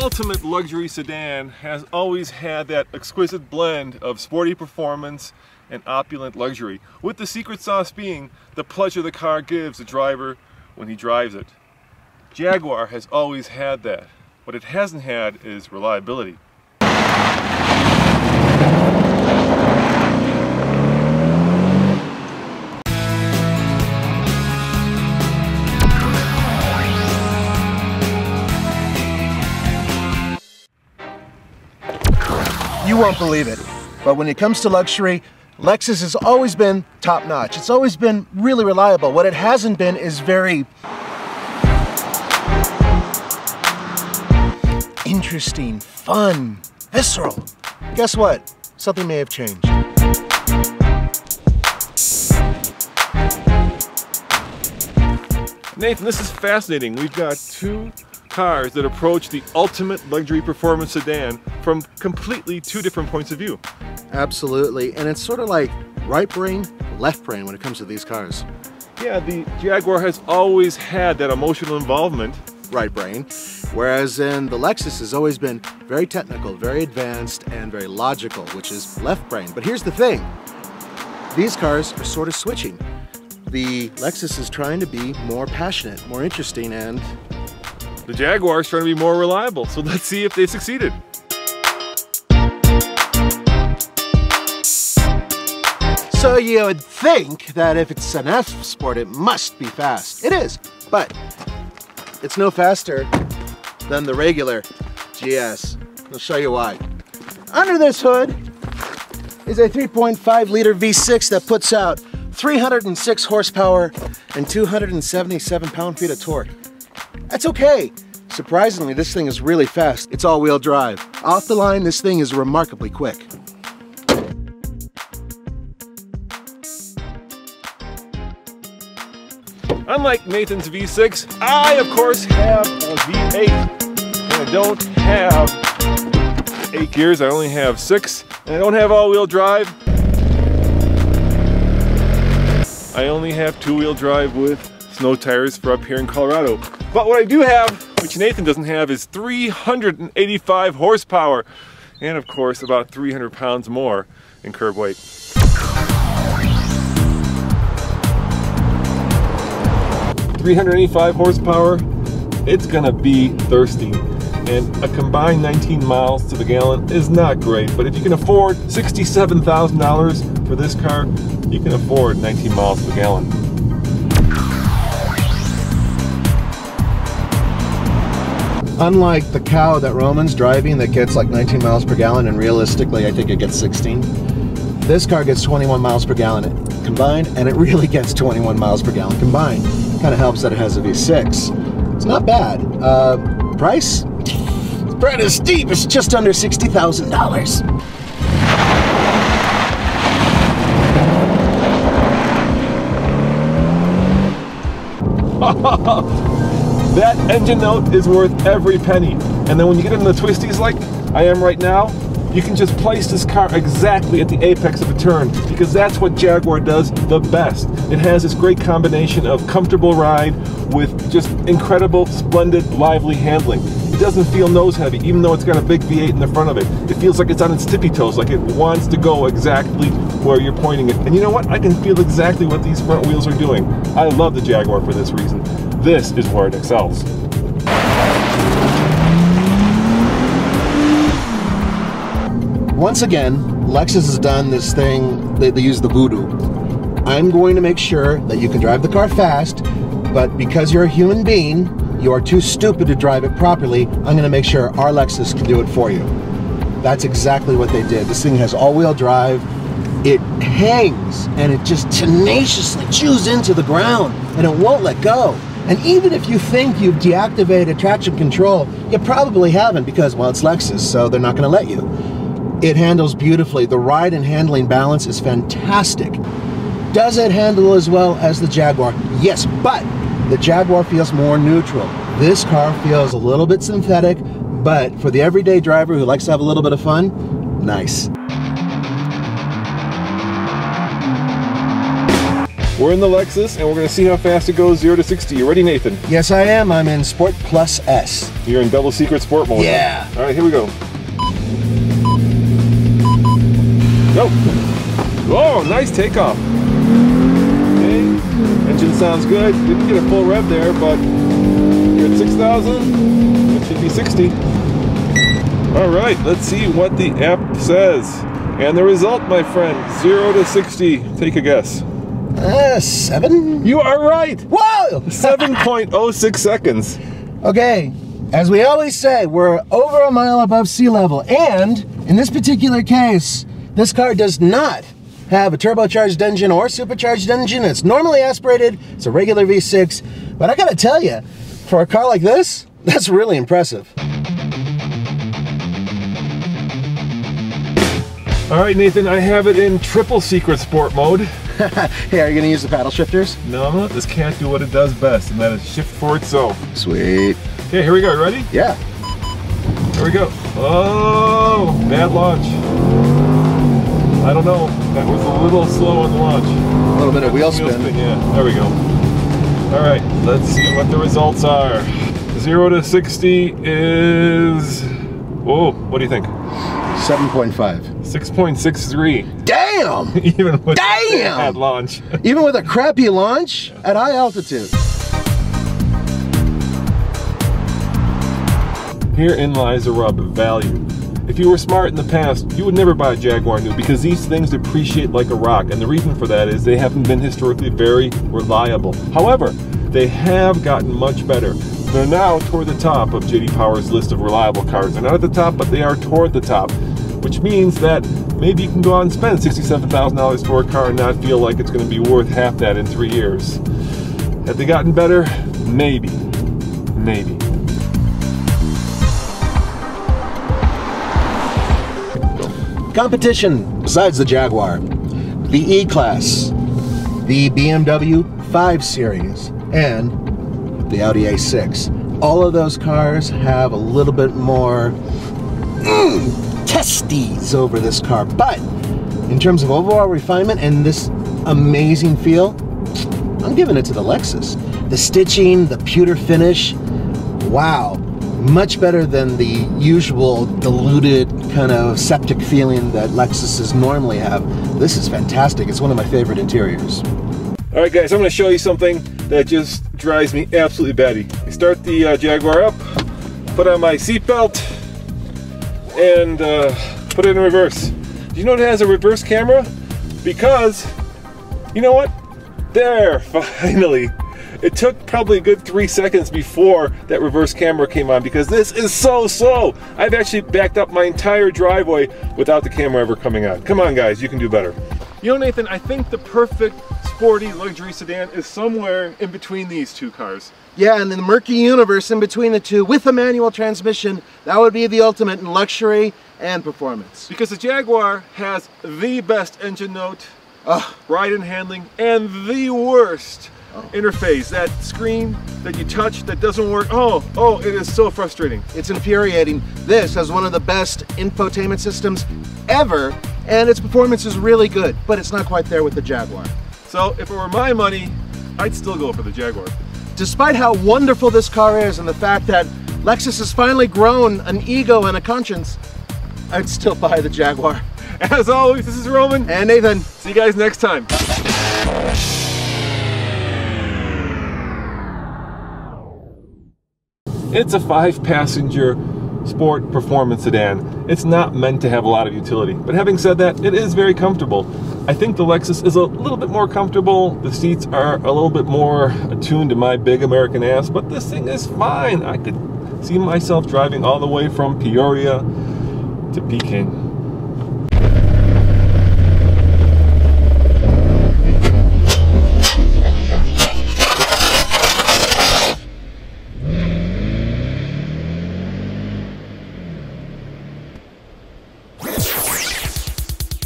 ultimate luxury sedan has always had that exquisite blend of sporty performance and opulent luxury, with the secret sauce being the pleasure the car gives the driver when he drives it. Jaguar has always had that. What it hasn't had is reliability. You won't believe it, but when it comes to luxury, Lexus has always been top-notch. It's always been really reliable. What it hasn't been is very interesting, fun, visceral. Guess what? Something may have changed. Nathan, this is fascinating. We've got two cars that approach the ultimate luxury performance sedan from completely two different points of view. Absolutely, and it's sort of like right brain, left brain when it comes to these cars. Yeah, the Jaguar has always had that emotional involvement. Right brain, whereas in the Lexus has always been very technical, very advanced, and very logical, which is left brain. But here's the thing, these cars are sort of switching. The Lexus is trying to be more passionate, more interesting, and the Jaguar is trying to be more reliable, so let's see if they succeeded. So you would think that if it's an F Sport, it must be fast. It is, but it's no faster than the regular GS. I'll show you why. Under this hood is a 3.5 liter V6 that puts out 306 horsepower and 277 pound-feet of torque. That's okay. Surprisingly, this thing is really fast. It's all-wheel drive. Off the line, this thing is remarkably quick. Unlike Nathan's V6, I of course have a V8. And I don't have 8 gears, I only have 6. And I don't have all-wheel drive. I only have 2-wheel drive with snow tires for up here in Colorado. But what I do have, which Nathan doesn't have, is 385 horsepower. And of course about 300 pounds more in curb weight. 385 horsepower, it's gonna be thirsty. And a combined 19 miles to the gallon is not great, but if you can afford $67,000 for this car, you can afford 19 miles to the gallon. Unlike the cow that Roman's driving that gets like 19 miles per gallon, and realistically I think it gets 16, this car gets 21 miles per gallon combined, and it really gets 21 miles per gallon combined. Kind of helps that it has a V6. It's not bad. Price? It's pretty steep. It's just under $60,000. That engine note is worth every penny. And then when you get into the twisties like I am right now, you can just place this car exactly at the apex of a turn, because that's what Jaguar does the best. It has this great combination of comfortable ride with just incredible, splendid, lively handling. It doesn't feel nose heavy, even though it's got a big V8 in the front of it. It feels like it's on its tippy toes, like it wants to go exactly where you're pointing it. And you know what? I can feel exactly what these front wheels are doing. I love the Jaguar for this reason. This is where it excels. Once again, Lexus has done this thing, they use the voodoo. I'm going to make sure that you can drive the car fast, but because you're a human being, you are too stupid to drive it properly, I'm going to make sure our Lexus can do it for you. That's exactly what they did. This thing has all-wheel drive, it hangs, and it just tenaciously chews into the ground, and it won't let go. And even if you think you've deactivated traction control, you probably haven't, because, well, it's Lexus, so they're not going to let you. It handles beautifully. The ride and handling balance is fantastic. Does it handle as well as the Jaguar? Yes, but the Jaguar feels more neutral. This car feels a little bit synthetic, but for the everyday driver who likes to have a little bit of fun, nice. We're in the Lexus, and we're going to see how fast it goes 0 to 60. You ready, Nathan? Yes, I am. I'm in Sport Plus S. You're in double secret sport mode. Yeah. All right, here we go. Go. Oh, nice takeoff. Okay, engine sounds good. Didn't get a full rev there, but you're at 6,000. It should be 60. All right, let's see what the app says. And the result, my friend, 0 to 60. Take a guess. 7? You are right. Whoa! 7.06 seconds. Okay, as we always say, we're over a mile above sea level, and in this particular case, this car does not have a turbocharged engine or supercharged engine. It's normally aspirated. It's a regular V6, but I gotta tell you, for a car like this, that's really impressive. All right, Nathan, I have it in triple secret sport mode. Hey, are you gonna use the paddle shifters? No, I'm not. This can't do what it does best, and that is shift for itself. Sweet. Okay, here we go. You ready? Yeah. Here we go. Oh, bad launch. I don't know. That was a little slow on the launch. A little bit of wheel spin. Yeah, there we go. All right, let's see what the results are. 0 to 60 is... Whoa, what do you think? 7.5. 6.63. Damn! Even with Damn! bad launch. Even with a crappy launch at high altitude. Herein lies the rub of value. If you were smart in the past, you would never buy a Jaguar new because these things depreciate like a rock, and the reason for that is they haven't been historically very reliable. However, they have gotten much better. They're now toward the top of J.D. Power's list of reliable cars. They're not at the top, but they are toward the top, which means that maybe you can go out and spend $67,000 for a car and not feel like it's going to be worth half that in 3 years. Have they gotten better? Maybe. Maybe. Competition besides the Jaguar, the E-Class, the BMW 5 Series, and the Audi A6. All of those cars have a little bit more testes over this car, but in terms of overall refinement and this amazing feel, I'm giving it to the Lexus. The stitching, the pewter finish, wow. Much better than the usual diluted kind of septic feeling that Lexuses normally have. This is fantastic. It's one of my favorite interiors. All right, guys, I'm going to show you something that just drives me absolutely batty. I start the Jaguar up, put on my seatbelt, and put it in reverse. Do you know it has a reverse camera? Because, you know what? There, finally. It took probably a good 3 seconds before that reverse camera came on because this is so slow. I've actually backed up my entire driveway without the camera ever coming on. Come on, guys, you can do better. You know, Nathan, I think the perfect sporty luxury sedan is somewhere in between these two cars. Yeah, and in the murky universe in between the two with a manual transmission, that would be the ultimate in luxury and performance. Because the Jaguar has the best engine note, ride and handling, and the worst interface. That screen that you touch that doesn't work. Oh, it is so frustrating. It's infuriating. This has one of the best infotainment systems ever, and its performance is really good, but it's not quite there with the Jaguar. So if it were my money, I'd still go for the Jaguar. Despite how wonderful this car is and the fact that Lexus has finally grown an ego and a conscience, I'd still buy the Jaguar. As always, this is Roman. And Nathan. See you guys next time. It's a 5-passenger sport performance sedan. It's not meant to have a lot of utility, but having said that, it is very comfortable. I think the Lexus is a little bit more comfortable. The seats are a little bit more attuned to my big American ass, but this thing is fine. I could see myself driving all the way from Peoria to Peking.